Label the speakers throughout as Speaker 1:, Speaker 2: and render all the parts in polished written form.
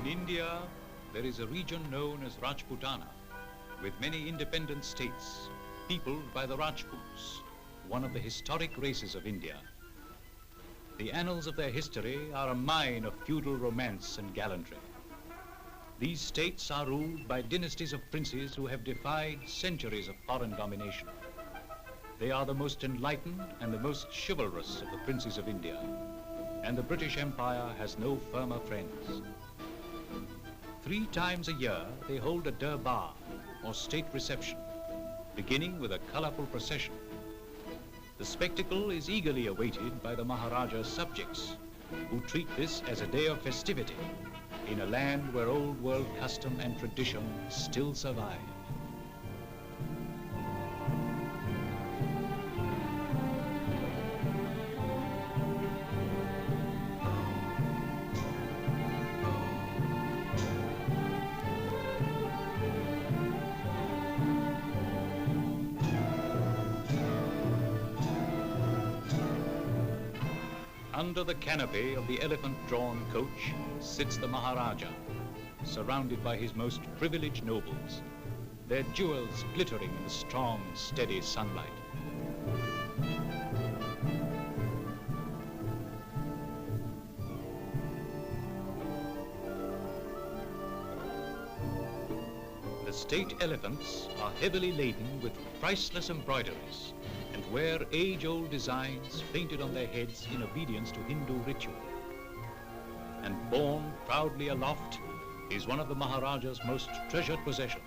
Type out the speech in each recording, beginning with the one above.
Speaker 1: In India, there is a region known as Rajputana, with many independent states, peopled by the Rajputs, one of the historic races of India. The annals of their history are a mine of feudal romance and gallantry. These states are ruled by dynasties of princes who have defied centuries of foreign domination. They are the most enlightened and the most chivalrous of the princes of India, and the British Empire has no firmer friends. 3 times a year, they hold a Durbar, or state reception, beginning with a colorful procession. The spectacle is eagerly awaited by the Maharaja's subjects, who treat this as a day of festivity in a land where old world custom and tradition still survive. Under the canopy of the elephant-drawn coach sits the Maharaja, surrounded by his most privileged nobles, their jewels glittering in the strong, steady sunlight. The state elephants are heavily laden with priceless embroideries and wear age-old designs painted on their heads in obedience to Hindu ritual. And borne proudly aloft is one of the Maharaja's most treasured possessions,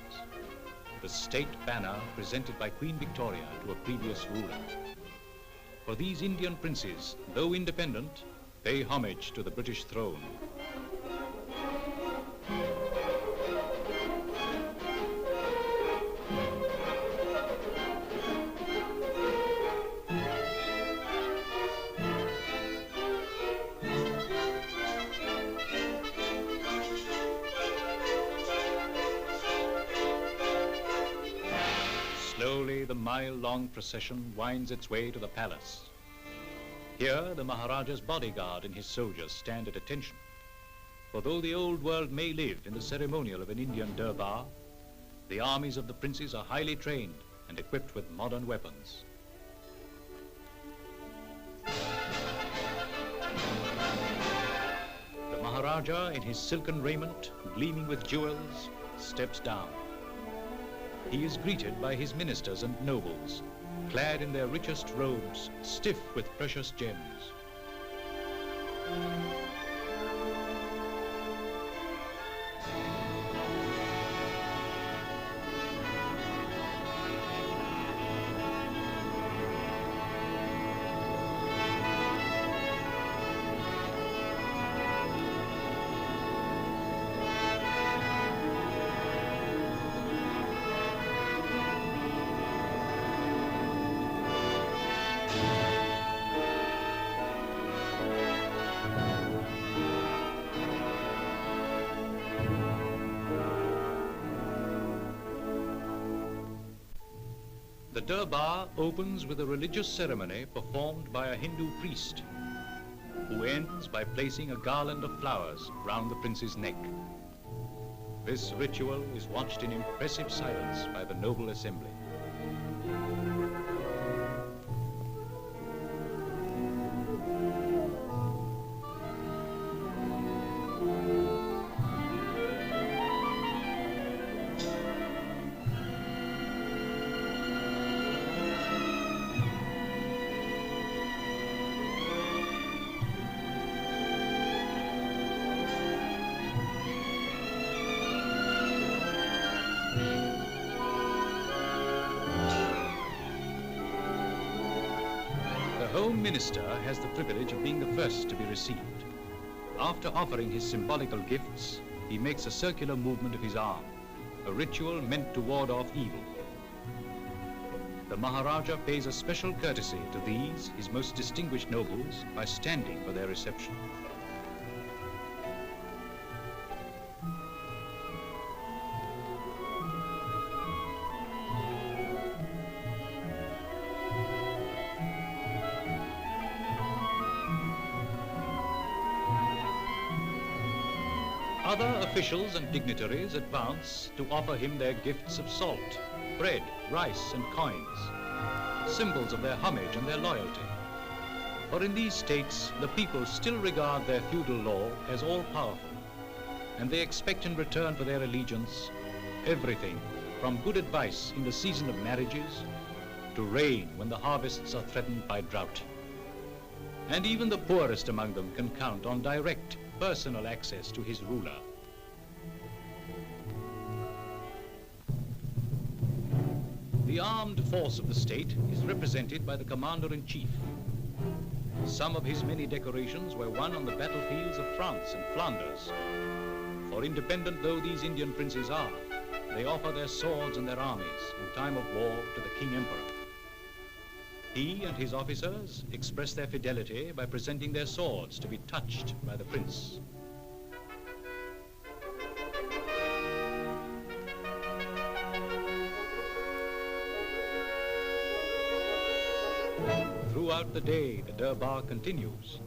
Speaker 1: the state banner presented by Queen Victoria to a previous ruler. For these Indian princes, though independent, pay homage to the British throne. Slowly, the mile-long procession winds its way to the palace. Here, the Maharaja's bodyguard and his soldiers stand at attention. For though the old world may live in the ceremonial of an Indian Durbar, the armies of the princes are highly trained and equipped with modern weapons. The Maharaja, in his silken raiment, gleaming with jewels, steps down. He is greeted by his ministers and nobles, clad in their richest robes, stiff with precious gems. The Durbar opens with a religious ceremony performed by a Hindu priest, who ends by placing a garland of flowers round the prince's neck. This ritual is watched in impressive silence by the noble assembly. The Home Minister has the privilege of being the first to be received. After offering his symbolical gifts, he makes a circular movement of his arm, a ritual meant to ward off evil. The Maharaja pays a special courtesy to these, his most distinguished nobles, by standing for their reception. Other officials and dignitaries advance to offer him their gifts of salt, bread, rice, and coins, symbols of their homage and their loyalty. For in these states, the people still regard their feudal law as all-powerful, and they expect in return for their allegiance everything from good advice in the season of marriages to rain when the harvests are threatened by drought. And even the poorest among them can count on direct, personal access to his ruler. The armed force of the state is represented by the commander-in-chief. Some of his many decorations were won on the battlefields of France and Flanders. For independent though these Indian princes are, they offer their swords and their armies in time of war to the King Emperor. He and his officers express their fidelity by presenting their swords to be touched by the prince. Throughout the day, the Durbar continues.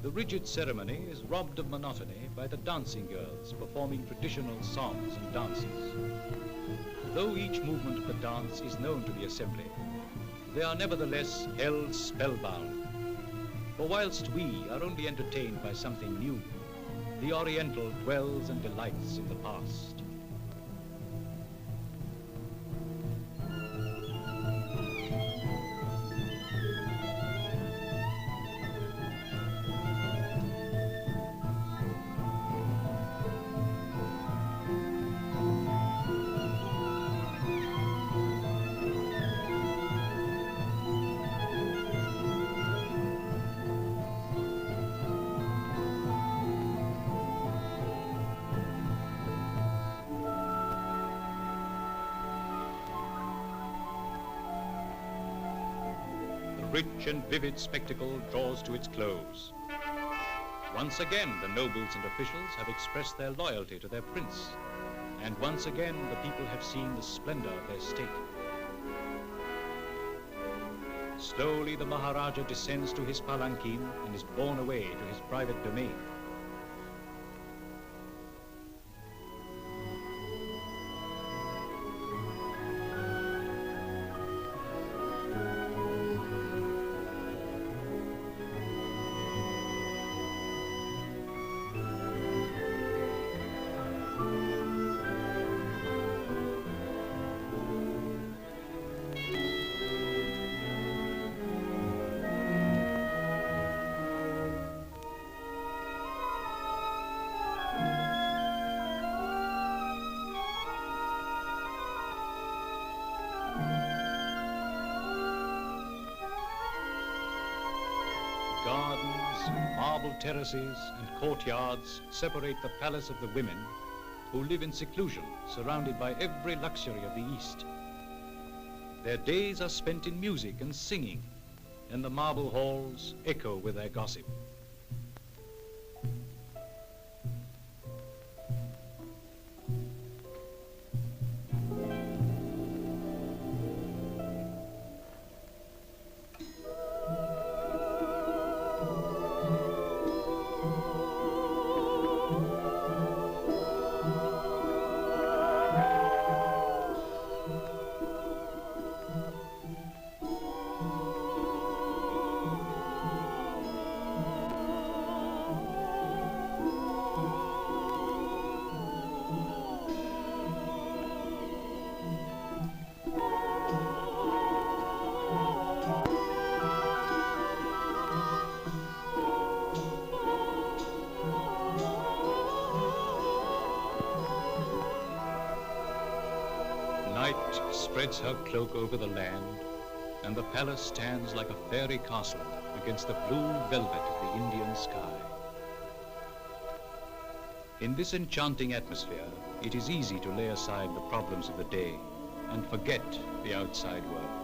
Speaker 1: The rigid ceremony is robbed of monotony by the dancing girls performing traditional songs and dances. Though each movement of the dance is known to the assembly, they are nevertheless held spellbound. For whilst we are only entertained by something new, the Oriental dwells and delights in the past. Rich and vivid spectacle draws to its close. Once again, the nobles and officials have expressed their loyalty to their prince, and once again, the people have seen the splendor of their state. Slowly, the Maharaja descends to his palanquin and is borne away to his private domain. Gardens, marble terraces, and courtyards separate the palace of the women who live in seclusion, surrounded by every luxury of the East. Their days are spent in music and singing, and the marble halls echo with their gossip. Night spreads her cloak over the land, and the palace stands like a fairy castle against the blue velvet of the Indian sky. In this enchanting atmosphere, it is easy to lay aside the problems of the day and forget the outside world.